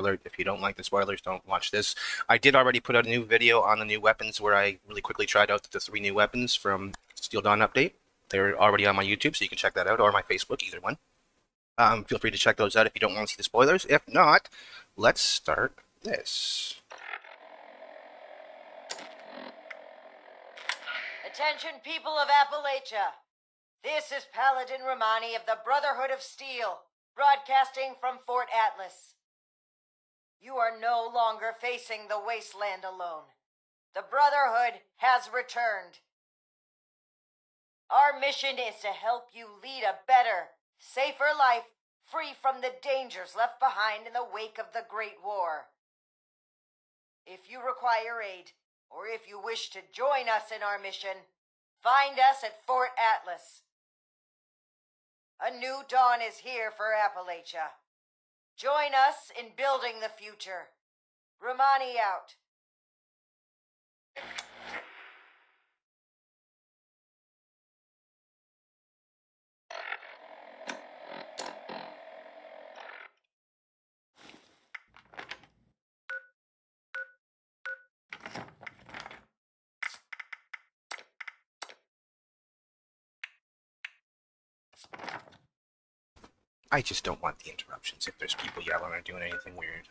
alert. If you don't like the spoilers, don't watch this. I did already put out a new video on the new weapons where I really quickly tried out the 3 new weapons from Steel Dawn update. They're already on my YouTube, so you can check that out, or my Facebook, either one. Feel free to check those out if you don't want to see the spoilers. If not, let's start this. Attention, people of Appalachia. This is Paladin Romani of the Brotherhood of Steel, broadcasting from Fort Atlas. You are no longer facing the wasteland alone. The Brotherhood has returned. Our mission is to help you lead a better, safer life, free from the dangers left behind in the wake of the Great War. If you require aid, or if you wish to join us in our mission, find us at Fort Atlas. A new dawn is here for Appalachia. Join us in building the future. Romani out. I just don't want the interruptions if there's people yelling or doing anything weird.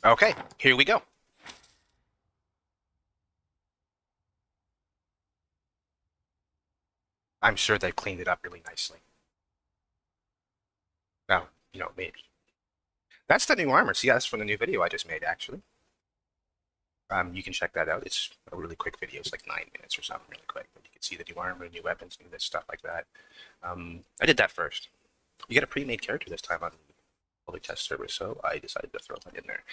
Okay, here we go. I'm sure they've cleaned it up really nicely. Well, maybe. That's the new armor. See, that's from the new video I just made, actually. You can check that out. It's a really quick video. It's like 9 minutes or something, really quick. But you can see the new armor, new weapons, new this stuff like that. I did that first. You get a pre-made character this time on the public test server, so I decided to throw that in there.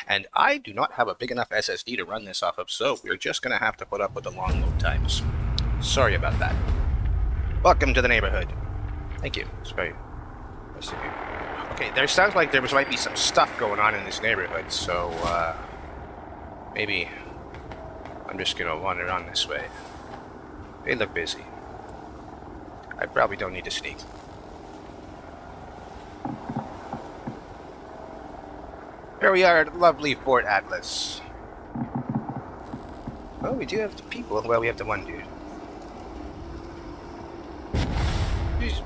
And I do not have a big enough SSD to run this off of, so we're just going to have to put up with the long load times. Sorry about that. Welcome to the neighborhood. Thank you. It's very nice of you. Okay, there sounds like there might be some stuff going on in this neighborhood, so maybe I'm just gonna wander on this way. They look busy. I probably don't need to sneak. Here we are at lovely Fort Atlas. Oh, we do have the people. Well, we have the one dude.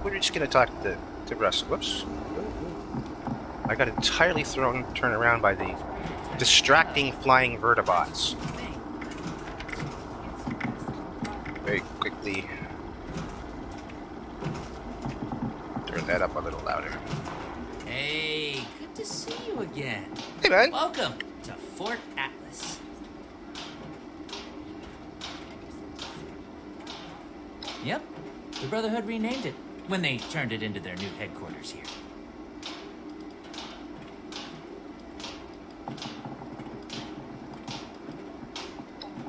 We're just gonna talk to Russell. Whoops. I got entirely turned around by the distracting flying vertibots. Very quickly turn that up a little louder. Hey, good to see you again. Hey, man. Welcome to Fort Atlas. Yep, the Brotherhood renamed it when they turned it into their new headquarters here.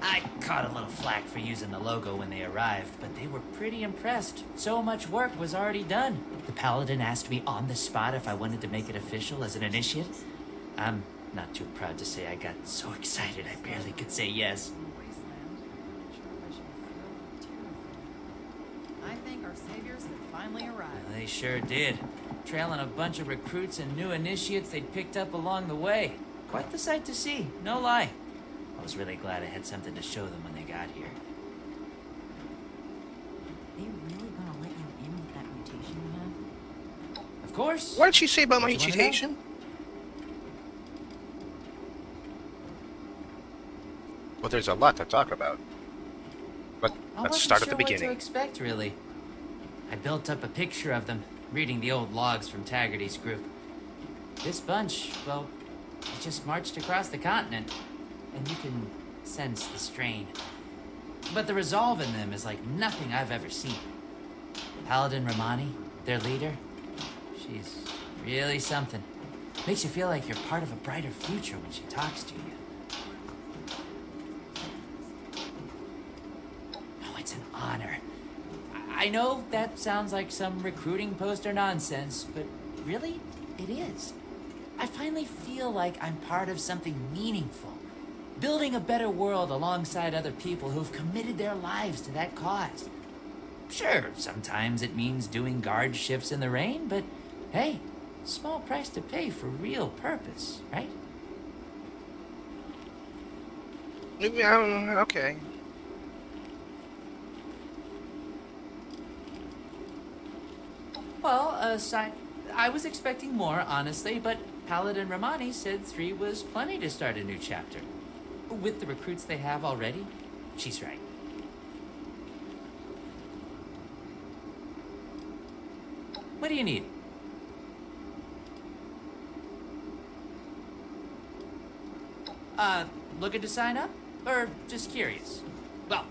I caught a little flack for using the logo when they arrived, but they were pretty impressed. So much work was already done. The Paladin asked me on the spot if I wanted to make it official as an initiate. I'm not too proud to say I got so excited I barely could say yes. I think our saviors have finally arrived. Well, they sure did. Trailing a bunch of recruits and new initiates they'd picked up along the way. Quite the sight to see, no lie. I was really glad I had something to show them when they got here. They really gonna let you in with that mutation you have? Of course. What did she say about my What you wanna mutation? Well, there's a lot to talk about. But I let's wasn't start sure at the what beginning. to expect, really. I built up a picture of them, reading the old logs from Taggarty's group. This bunch, well, they just marched across the continent, and you can sense the strain. But the resolve in them is like nothing I've ever seen. Paladin Romani, their leader, she's really something. Makes you feel like you're part of a brighter future when she talks to you. Oh, it's an honor. I know that sounds like some recruiting poster nonsense, but really, it is. I finally feel like I'm part of something meaningful, building a better world alongside other people who've committed their lives to that cause. Sure, sometimes it means doing guard shifts in the rain, but hey, small price to pay for real purpose, right? Okay. Well, I was expecting more, honestly, but Paladin Romani said 3 was plenty to start a new chapter. With the recruits they have already, she's right. What do you need? Looking to sign up? Or just curious? Well,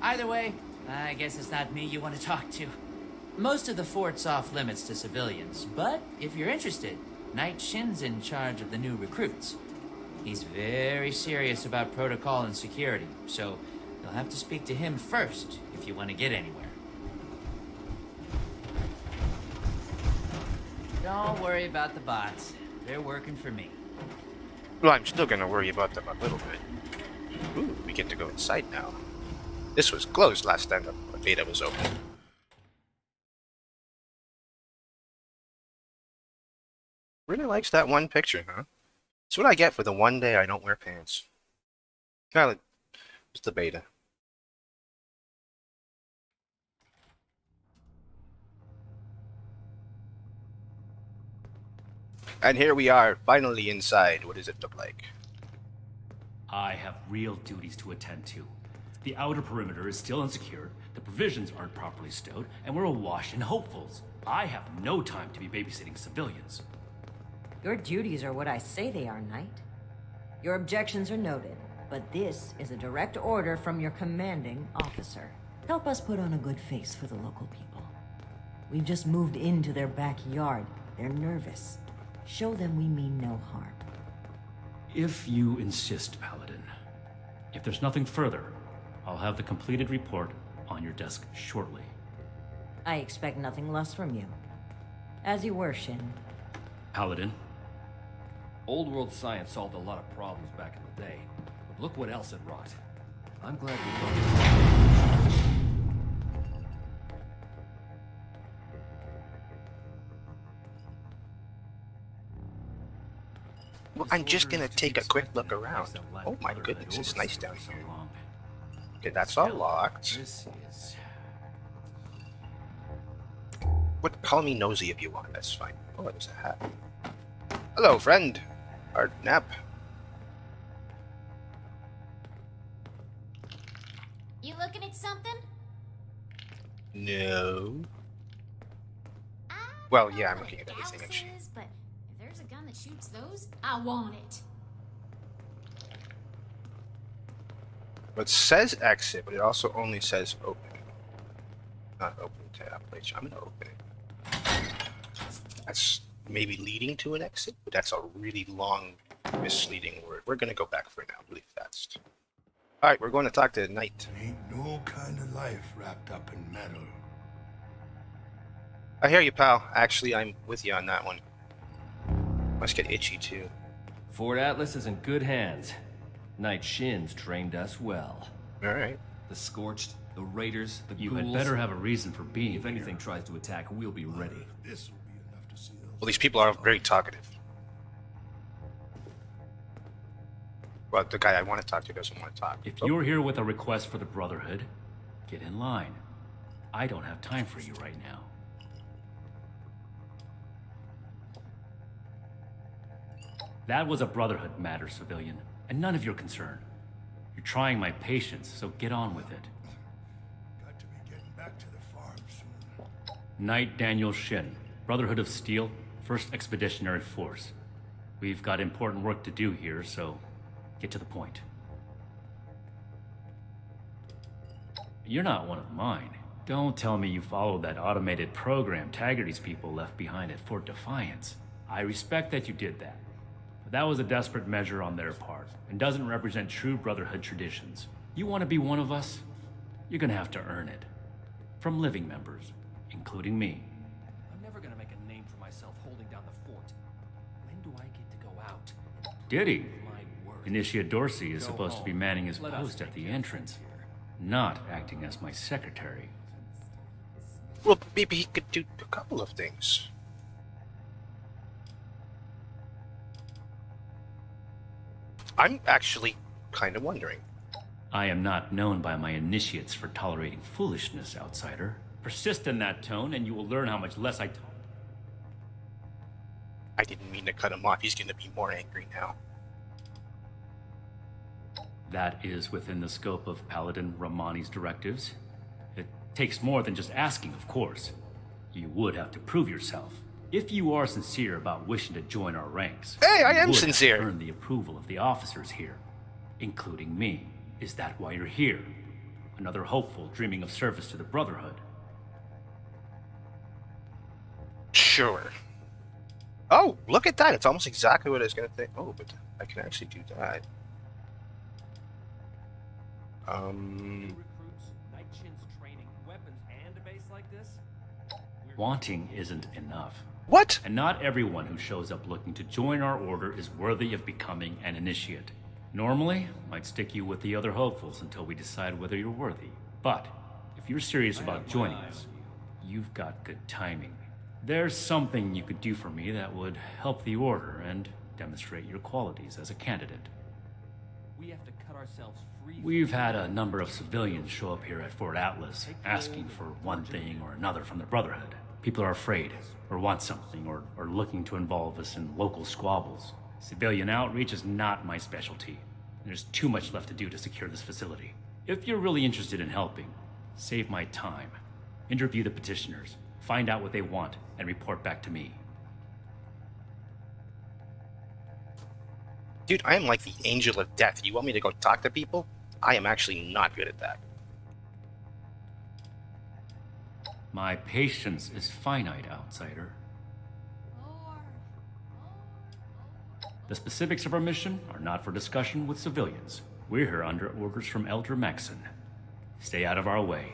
either way, I guess it's not me you want to talk to. Most of the fort's off limits to civilians, but if you're interested, Knight Shin's in charge of the new recruits. He's very serious about protocol and security, so you'll have to speak to him first if you want to get anywhere. Don't worry about the bots. They're working for me. Well, I'm still gonna worry about them a little bit. Ooh, we get to go inside now. This was closed last time the beta was open. Really likes that one picture, huh? It's what I get for the one day I don't wear pants. Kind of like just the beta. And here we are, finally inside. What does it look like? I have real duties to attend to. The outer perimeter is still insecure, the provisions aren't properly stowed, and we're awash in hopefuls. I have no time to be babysitting civilians. Your duties are what I say they are, Knight. Your objections are noted, but this is a direct order from your commanding officer. Help us put on a good face for the local people. We've just moved into their backyard. They're nervous. Show them we mean no harm. If you insist, Paladin. If there's nothing further, I'll have the completed report on your desk shortly. I expect nothing less from you. As you were, Shin. Paladin? Old world science solved a lot of problems back in the day, but look what else it wrought. I'm glad we brought it. Well, I'm just gonna take a quick look around. Oh my goodness, it's nice down here. Okay, that's all locked. This is... Call me nosy if you want, that's fine. Oh, there's a hat. Hello, friend. Art nap. You looking at something? No. I Well, don't yeah, know I'm what looking at Gauss everything, actually. is, but if there's a gun that shoots those, I want it. It says exit, but it also only says open. Not open to Appalachian. I'm gonna open it. That's maybe leading to an exit, but that's a really long, misleading word. We're gonna go back for now, really fast. Alright, we're going to talk to Knight. Ain't no kind of life wrapped up in metal. I hear you, pal. Actually, I'm with you on that one. Must get itchy, too. Fort Atlas is in good hands. Knight Shin's trained us well. Alright. The Scorched, the Raiders, the You Ghouls. had better have a reason for being If anything here. tries to attack, we'll be ready. This will be enough to see those. Well, these people are very talkative. Well, the guy I want to talk to doesn't want to talk. If you're here with a request for the Brotherhood, get in line. I don't have time for you right now. That was a Brotherhood matter, civilian, and none of your concern. You're trying my patience, so get on with it. Got to be getting back to the farm soon. Knight Daniel Shin, Brotherhood of Steel, 1st Expeditionary Force. We've got important work to do here, so get to the point. You're not one of mine. Don't tell me you followed that automated program Taggarty's people left behind at Fort Defiance. I respect that you did that. But that was a desperate measure on their part, and doesn't represent true Brotherhood traditions. You want to be one of us? You're gonna have to earn it. from living members, including me. I'm never gonna make a name for myself holding down the fort. When do I get to go out? And Did he? prove my worth? Initiate Dorsey is Go supposed to be home. manning his Let us post at take the care of entrance, things here. not acting as my secretary. Well, maybe he could do a couple of things. I'm actually kind of wondering. I am not known by my initiates for tolerating foolishness, outsider. Persist in that tone, and you will learn how much less I I didn't mean to cut him off. He's going to be more angry now. That is within the scope of Paladin Romani's directives. It takes more than just asking, of course. You would have to prove yourself. If you are sincere about wishing to join our ranks, Hey, I you am would have to sincere. earn the approval of the officers here, including me. Is that why you're here? Another hopeful dreaming of service to the Brotherhood? Sure. Oh, look at that. It's almost exactly what I was going to think. Oh, but I can actually do that. New recruits, Night Chin's training, weapons, and a base like this? Wanting isn't enough. What? And not everyone who shows up looking to join our order is worthy of becoming an initiate. Normally, I'd stick you with the other hopefuls until we decide whether you're worthy. But if you're serious about joining us, you've got good timing. There's something you could do for me that would help the order and demonstrate your qualities as a candidate. We have to cut ourselves free. We've had a number of civilians show up here at Fort Atlas, asking for one thing or another from the Brotherhood. People are afraid, or want something, or are looking to involve us in local squabbles. Civilian outreach is not my specialty. There's too much left to do to secure this facility. If you're really interested in helping, save my time. Interview the petitioners, find out what they want, and report back to me. Dude, I am like the angel of death. You want me to go talk to people? I am actually not good at that. My patience is finite, outsider. The specifics of our mission are not for discussion with civilians. We're here under orders from Elder Maxon. Stay out of our way,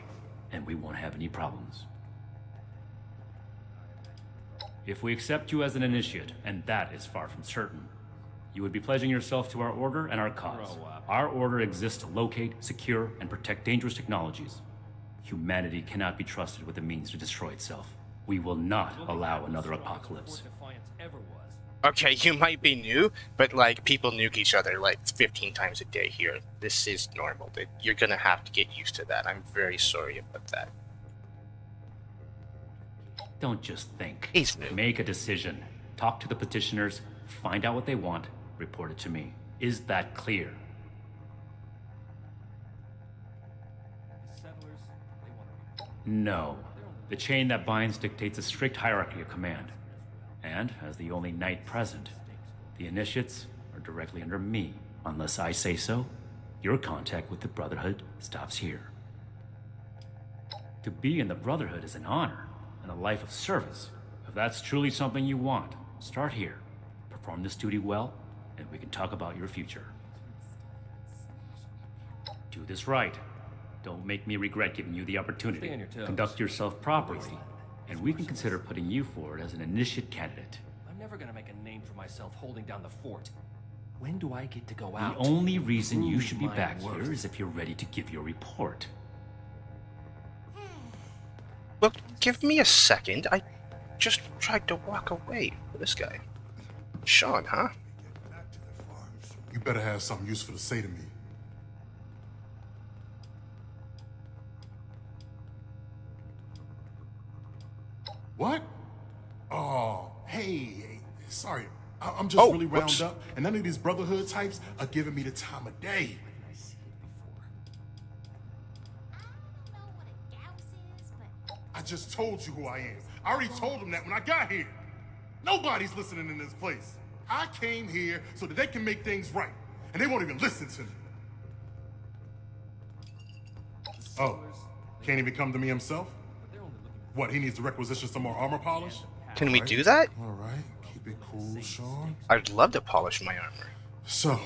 and we won't have any problems. If we accept you as an initiate, and that is far from certain, you would be pledging yourself to our order and our cause. Our order exists to locate, secure, and protect dangerous technologies. Humanity cannot be trusted with the means to destroy itself. We will not allow another apocalypse. Defiance ever was. Okay, you might be new, but like people nuke each other like 15 times a day here. This is normal. You're gonna have to get used to that. I'm very sorry about that. Don't just think. He's new. Make a decision. Talk to the petitioners, find out what they want, report it to me. Is that clear? The settlers, they want to No. The chain that binds dictates a strict hierarchy of command. And, as the only knight present, the initiates are directly under me. Unless I say so, your contact with the Brotherhood stops here. To be in the Brotherhood is an honor and a life of service. If that's truly something you want, start here. Perform this duty well, and we can talk about your future. Do this right. Don't make me regret giving you the opportunity. Stay on your toes. Conduct yourself properly, and we can consider putting you forward as an initiate candidate. I'm never gonna make a name for myself holding down the fort. When do I get to go The out? only reason you Prove should be my back worth. here is if you're ready to give your report. Well, give me a second. I just tried to walk away with this guy. Sean, huh? Get back to the farm soon. You better have something useful to say to me. What? Oh, hey, sorry. I'm just Oh, really wound whoops. up, and none of these Brotherhood types are giving me the time of day. I see it before. I don't know what a gauss is, but I just told you who I am. I already told them that when I got here. Nobody's listening in this place. I came here so that they can make things right, and they won't even listen to me. Oh, can't even come to me himself? But they're only looking What, he needs to requisition some more armor polish? Can we do that? All right, keep it cool, Sean. I'd love to polish my armor. So,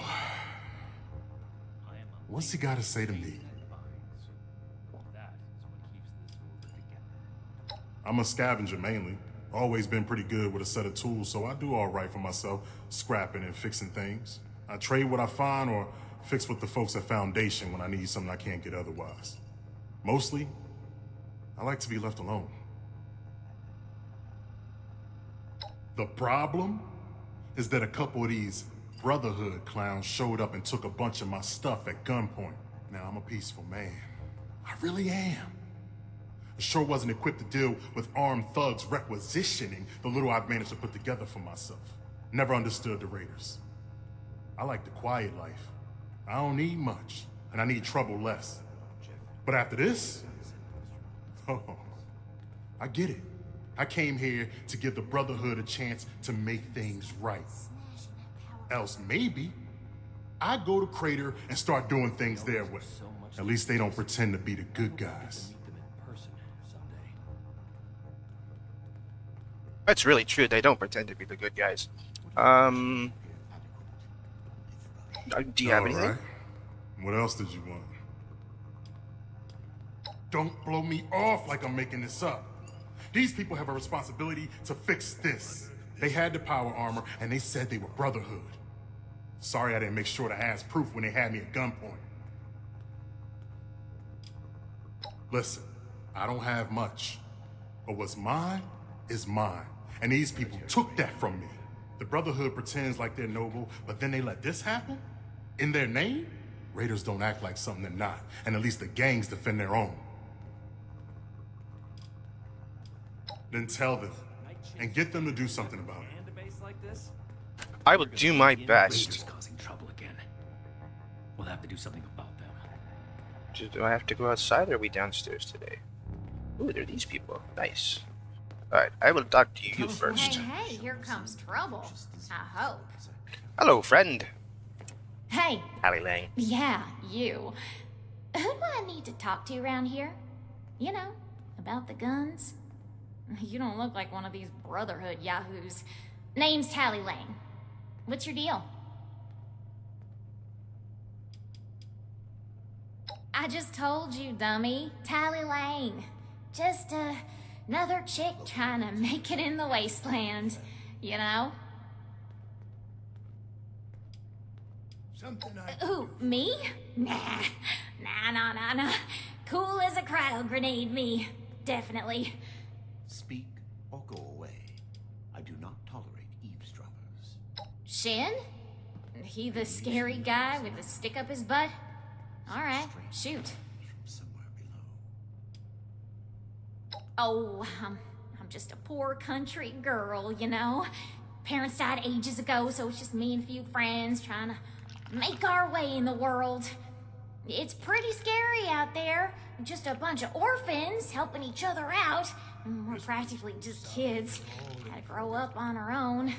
what's he got to say to me? That is what keeps this order I'm a scavenger mainly. Always been pretty good with a set of tools, so I do all right for myself, scrapping and fixing things. I trade what I find or fix with the folks at Foundation when I need something I can't get otherwise. Mostly, I like to be left alone. The problem is that a couple of these Brotherhood clowns showed up and took a bunch of my stuff at gunpoint. Now, I'm a peaceful man. I really am. I sure wasn't equipped to deal with armed thugs requisitioning the little I've managed to put together for myself. Never understood the Raiders. I like the quiet life. I don't need much, and I need trouble less. But after this, oh, I get it. I came here to give the Brotherhood a chance to make things right. Else maybe I go to Crater and start doing things their way. At least they don't pretend to be the good guys. That's really true. They don't pretend to be the good guys. Do you have anything? All right. What else did you want? Don't blow me off like I'm making this up. These people have a responsibility to fix this. They had the power armor, and they said they were Brotherhood. Sorry I didn't make sure to ask proof when they had me at gunpoint. Listen, I don't have much, but what's mine is mine, and these people took that from me. The Brotherhood pretends like they're noble, but then they let this happen? In their name? Raiders don't act like something they're not, and at least the gangs defend their own. Then tell them, and get them to do something about it. I will do my Raiders best. causing trouble again. We'll have to do something about them. Do I have to go outside or are we downstairs today? Ooh, there are these people. Nice. Alright, I will talk to you first. Hey, here comes trouble. I hope. Hello, friend. Hey, Hallie Lang. yeah, you. Who do I need to talk to around here? You know, about the guns? You don't look like one of these Brotherhood yahoos. Name's Tally Lane. What's your deal? I just told you, dummy. Tally Lane. Just another chick trying to make it in the wasteland, you know? Something I Who, me? Nah. Nah. Cool as a cryo grenade, me. Definitely. Speak or go away. I do not tolerate eavesdroppers. Shin? He the scary guy with the stick up his butt? Alright, shoot. From somewhere below. Oh, I'm just a poor country girl, you know? Parents died ages ago, so it's just me and a few friends trying to make our way in the world. It's pretty scary out there. Just a bunch of orphans helping each other out. We're practically just kids. Had to grow up on our own.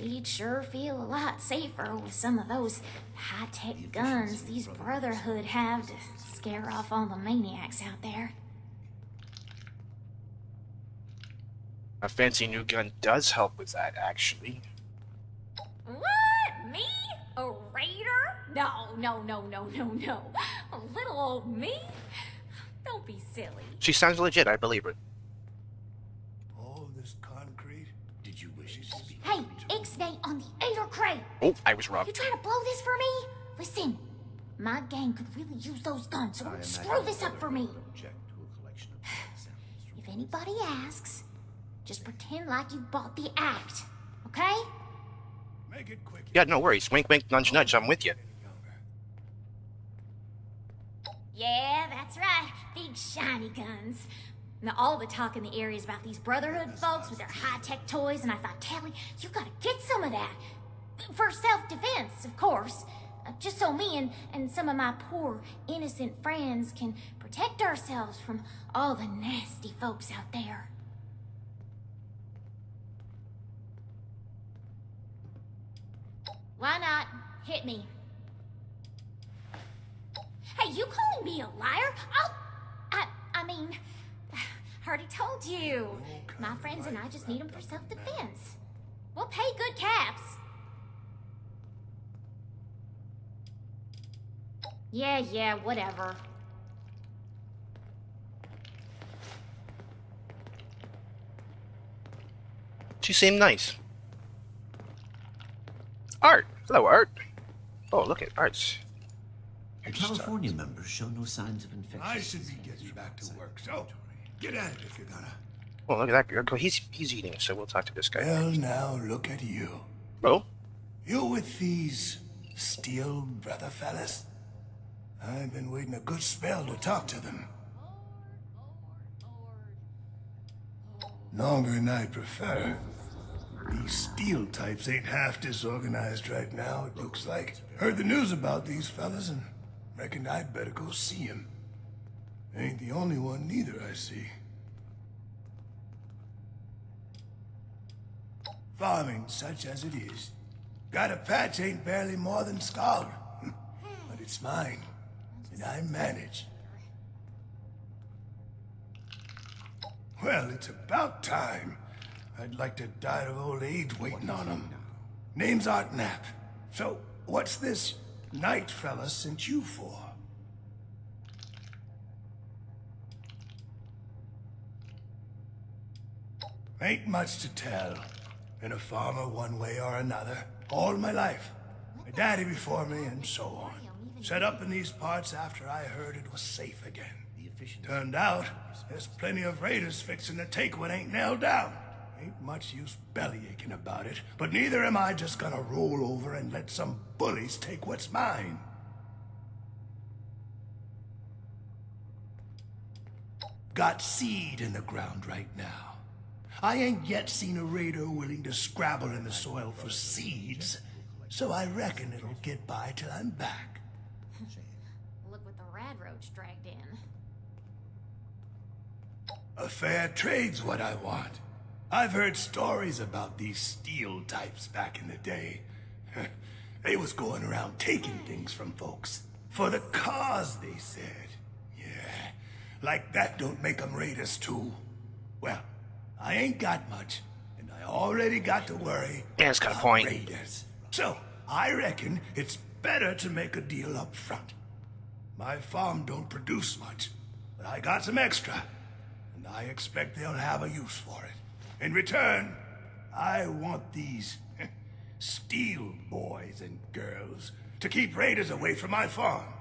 We'd sure feel a lot safer with some of those high-tech guns these Brotherhood have to scare off all the maniacs out there. A fancy new gun does help with that, actually. What? Me? A raider? No. A little old me? Don't be silly. She sounds legit, I believe her. all this concrete. Did you wish to speak? Hey, Ixnay on the 8 or crate. Oh, I was You robbed. trying to blow this for me? Listen, my gang could really use those guns, so screw this up for me. Object to a collection of samples from If anybody asks, just pretend like you bought the act, okay? Make it quick. Yeah, no worries. Wink, wink, nudge, nudge. I'm with you. Yeah, that's right. Big shiny guns. Now, all the talk in the area is about these Brotherhood folks with their high-tech toys, and I thought, Tally, you gotta get some of that. For self-defense, of course. Just so me and some of my poor, innocent friends can protect ourselves from all the nasty folks out there. Why not? Hit me. Hey, you calling me a liar? I mean, I already told you. My friends and I just need them for self-defense. We'll pay good caps. Yeah, whatever. She seemed nice. Art. Hello, Art. Oh, look at Art's. The California members show no signs of infection. I should be getting back to work, so get at it if you're gonna. Well, look at that. He's eating, so we'll talk to this guy. Well, now look at you. Oh. You with these steel brother fellas? I've been waiting a good spell to talk to them. Longer than I'd prefer. These steel types ain't half disorganized right now, it looks like. Heard the news about these fellas and reckoned I'd better go see 'em. Ain't the only one neither, I see. Farming, such as it is. Got a patch ain't barely more than scald. But it's mine, and I manage. Well, it's about time. I'd like to die of old age waiting on 'em. Name's Art Knapp. So, what's this knight fella sent you for? Ain't much to tell. Been a farmer one way or another, all my life. My daddy before me, and so on. Set up in these parts after I heard it was safe again. Turned out, there's plenty of raiders fixing to take what ain't nailed down. Ain't much use bellyaching about it, but neither am I just gonna roll over and let some bullies take what's mine. Got seed in the ground right now. I ain't yet seen a raider willing to scrabble in the soil for seeds, so I reckon it'll get by till I'm back. Look what the rad roach dragged in. A fair trade's what I want. I've heard stories about these steel types back in the day. They was going around taking things from folks. For the cause, they said. Yeah, like that don't make 'em raiders too. Well, I ain't got much, and I already got to worry Yeah, it's got a about point. raiders. So, I reckon it's better to make a deal up front. My farm don't produce much, but I got some extra, and I expect they'll have a use for it. In return, I want these steel boys and girls to keep raiders away from my farm.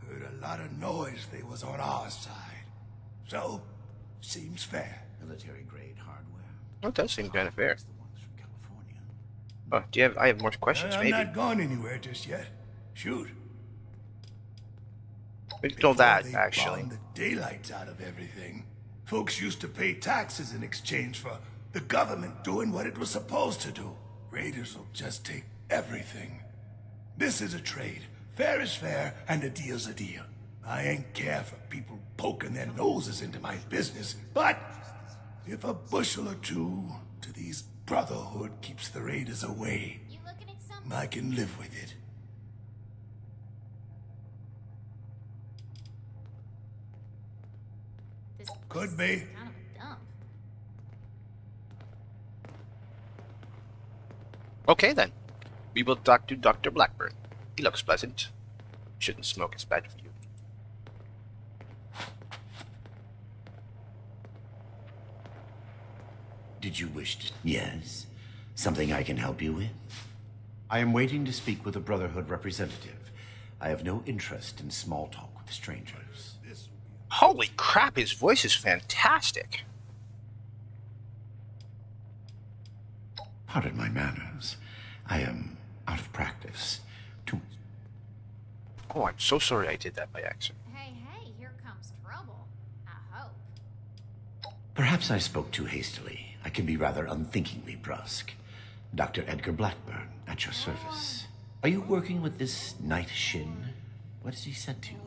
Heard a lot of noise they was on our side. So, seems fair. Military-grade hardware. That does seem kind of fair. The ones from California. Oh, do you have? I have more questions. I'm Maybe. not going anywhere just yet. Shoot. We can do that Before they actually. bombed the daylights out of everything, folks used to pay taxes in exchange for the government doing what it was supposed to do. Raiders will just take everything. This is a trade. Fair is fair, and a deal's a deal. I ain't care for people poking their noses into my business, but if a bushel or two to these brotherhood keeps the raiders away, You looking at something? I can live with it. This Could place be. is kind of a dump. Okay then. We will talk to Dr. Blackburn. He looks pleasant. Shouldn't smoke, it's bad for you. Did you wish to? Yes. Something I can help you with? I am waiting to speak with a Brotherhood representative. I have no interest in small talk with strangers. Holy crap, his voice is fantastic. Pardon my manners. I am out of practice. Too much. Oh, I'm so sorry I did that by accident. Hey, here comes trouble. I hope. Perhaps I spoke too hastily. I can be rather unthinkingly brusque. Dr. Edgar Blackburn, at your service. Are you working with this Knight Shin? What has he said to you?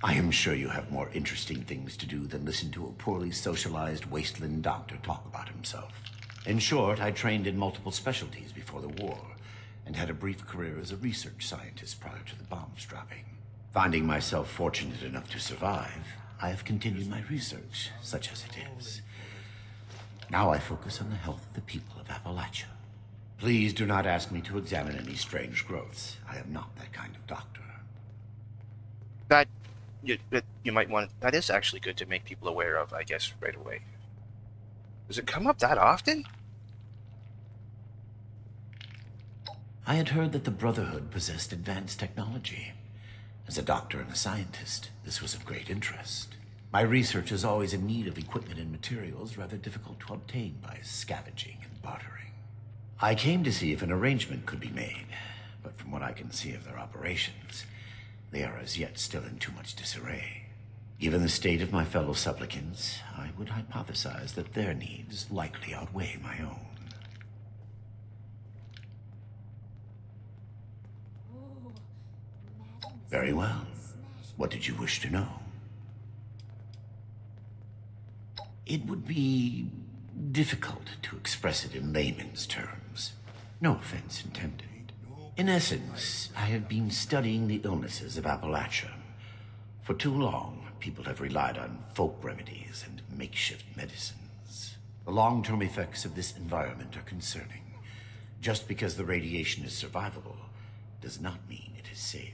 I am sure you have more interesting things to do than listen to a poorly socialized wasteland doctor talk about himself. In short, I trained in multiple specialties before the war, and had a brief career as a research scientist prior to the bombs dropping. Finding myself fortunate enough to survive, I have continued my research, such as it is. Now I focus on the health of the people of Appalachia. Please do not ask me to examine any strange growths. I am not that kind of doctor. That you might want. That is actually good to make people aware of, I guess, right away. Does it come up that often? I had heard that the Brotherhood possessed advanced technology. As a doctor and a scientist, this was of great interest. My research is always in need of equipment and materials rather difficult to obtain by scavenging and bartering. I came to see if an arrangement could be made, but from what I can see of their operations, they are as yet still in too much disarray. Given the state of my fellow supplicants, I would hypothesize that their needs likely outweigh my own. Very well. What did you wish to know? It would be difficult to express it in layman's terms. No offense intended. In essence, I have been studying the illnesses of Appalachia. For too long, people have relied on folk remedies and makeshift medicines. The long-term effects of this environment are concerning. Just because the radiation is survivable does not mean it is safe.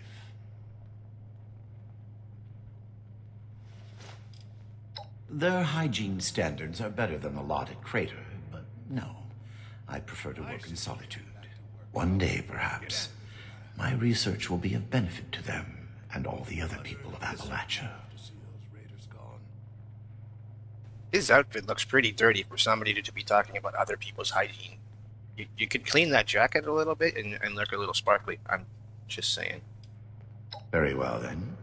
Their hygiene standards are better than the lot at Crater, but no, I prefer to work in solitude. One day, perhaps, my research will be of benefit to them and all the other people of Appalachia. His outfit looks pretty dirty for somebody to be talking about other people's hygiene. You could clean that jacket a little bit and look a little sparkly. I'm just saying. Very well, then.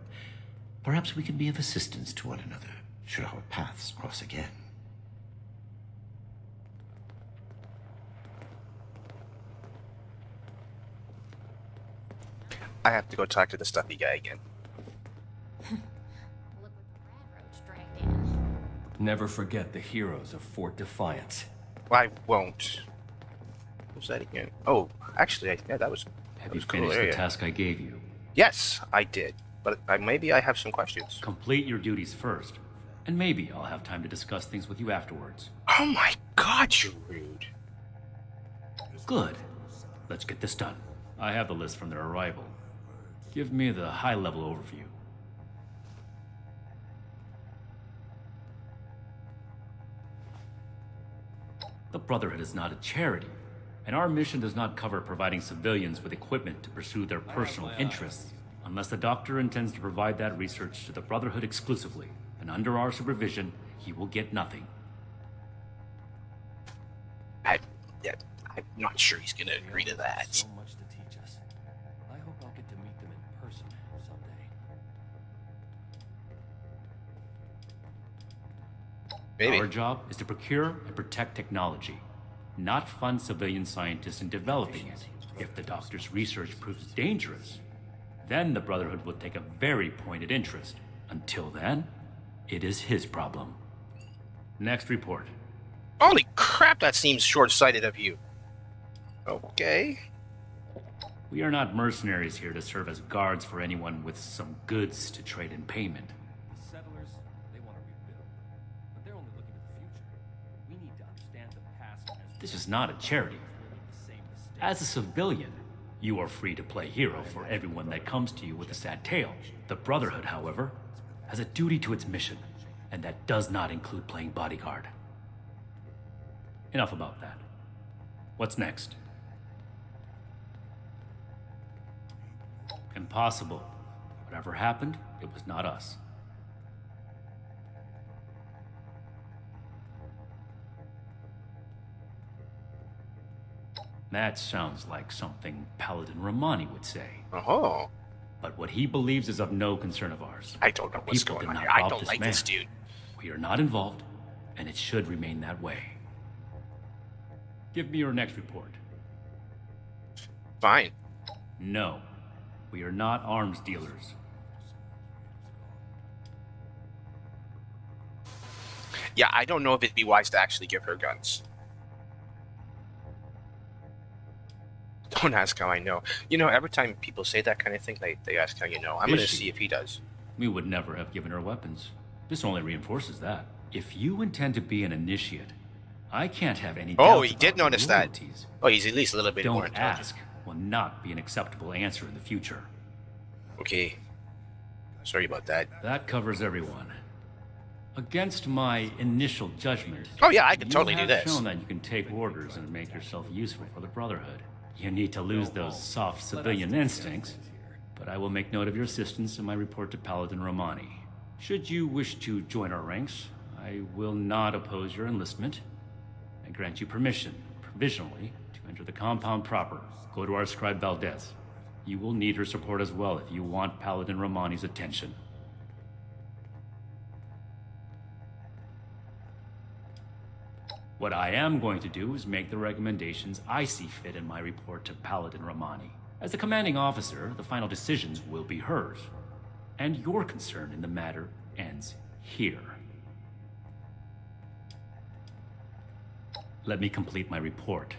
Perhaps we can be of assistance to one another, should our paths cross again. I have to go talk to the stuffy guy again. Look what the railroad's dragged in. Never forget the heroes of Fort Defiance. I won't. What's that again? Oh, actually, yeah, that was. Have That you was a cool finished the area. task I gave you? Yes, I did. But maybe I have some questions. Complete your duties first, and maybe I'll have time to discuss things with you afterwards. Oh my god, you're rude. Good. Let's get this done. I have the list from their arrival. Give me the high-level overview. The Brotherhood is not a charity, and our mission does not cover providing civilians with equipment to pursue their personal interests, unless the Doctor intends to provide that research to the Brotherhood exclusively, and under our supervision, he will get nothing. I'm not sure he's gonna agree to that. So much to teach us. I hope I'll get to meet them in person someday. Maybe. Our job is to procure and protect technology, not fund civilian scientists in developing it. If the Doctor's research proves dangerous, then the Brotherhood will take a very pointed interest. Until then, it is his problem. Next report. Holy crap, that seems short-sighted of you. Okay. We are not mercenaries here to serve as guards for anyone with some goods to trade in payment. The settlers, they want to rebuild. But they're only looking to the future. We need to understand the past as This is not a charity. the same mistake. As a civilian, you are free to play hero for everyone that comes to you with a sad tale. The Brotherhood, however, has a duty to its mission, and that does not include playing bodyguard. Enough about that. What's next? Impossible. Whatever happened, it was not us. That sounds like something Paladin Romani would say. Oh. But what he believes is of no concern of ours. I don't know what's People going did on not here. I rob don't this like man. this dude. We are not involved, and it should remain that way. Give me your next report. Fine. No, we are not arms dealers. Yeah, I don't know if it'd be wise to actually give her guns. Don't ask how I know. You know, every time people say that kind of thing, they ask how you know. I'm Is going to she? see if he does. We would never have given her weapons. This only reinforces that. If you intend to be an initiate, I can't have any Oh, doubts he did about your notice that. loyalties. Oh, he's at least a little bit more Don't intelligent. ask will not be an acceptable answer in the future. Okay. Sorry about that. That covers everyone. Against my initial judgment, Oh yeah, I could totally do you this. have shown that you can take orders and make yourself useful for the Brotherhood. You need to lose those soft civilian instincts, but I will make note of your assistance in my report to Paladin Romani. Should you wish to join our ranks, I will not oppose your enlistment. I grant you permission, provisionally, to enter the compound proper. Go to our scribe Valdez. You will need her support as well if you want Paladin Romani's attention. What I am going to do is make the recommendations I see fit in my report to Paladin Romani. As the commanding officer, the final decisions will be hers. And your concern in the matter ends here. Let me complete my report.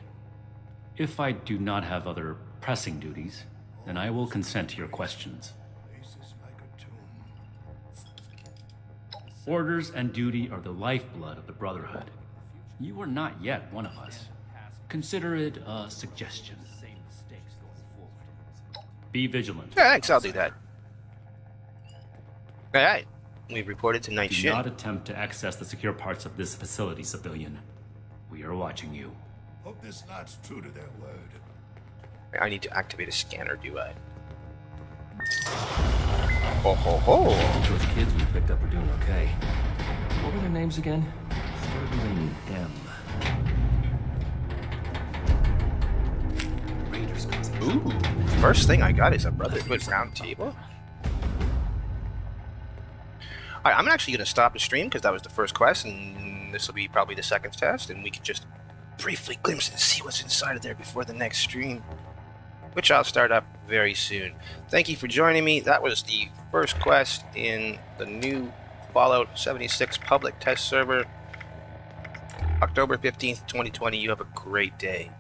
If I do not have other pressing duties, then I will consent to your questions. Faces like a tomb. Orders and duty are the lifeblood of the Brotherhood. You are not yet one of us. Consider it a suggestion. Be vigilant. Yeah, thanks, I'll do that. Alright, we've reported to Night Do Shin. not attempt to access the secure parts of this facility, civilian. We are watching you. Hope this lot's true to their word. I need to activate a scanner, do I? Ho ho ho! Those kids we picked up are doing okay. What were their names again? Started with an M. Raiders causing Ooh, first thing I got is a Brotherhood round table. Alright, I'm actually going to stop the stream because that was the first quest, and this will be probably the second test, and we can just briefly glimpse and see what's inside of there before the next stream, which I'll start up very soon. Thank you for joining me. That was the first quest in the new Fallout 76 public test server, October 15th, 2020. You have a great day.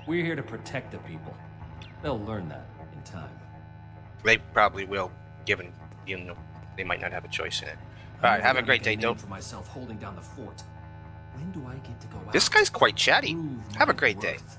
We're here to protect the people. They'll learn that in time. They probably will, given, you know, they might not have a choice in it. Alright, have a great day, Dope. For myself holding down the fort. When do I get to go out? This guy's quite chatty. Prove Have a my great day. worth.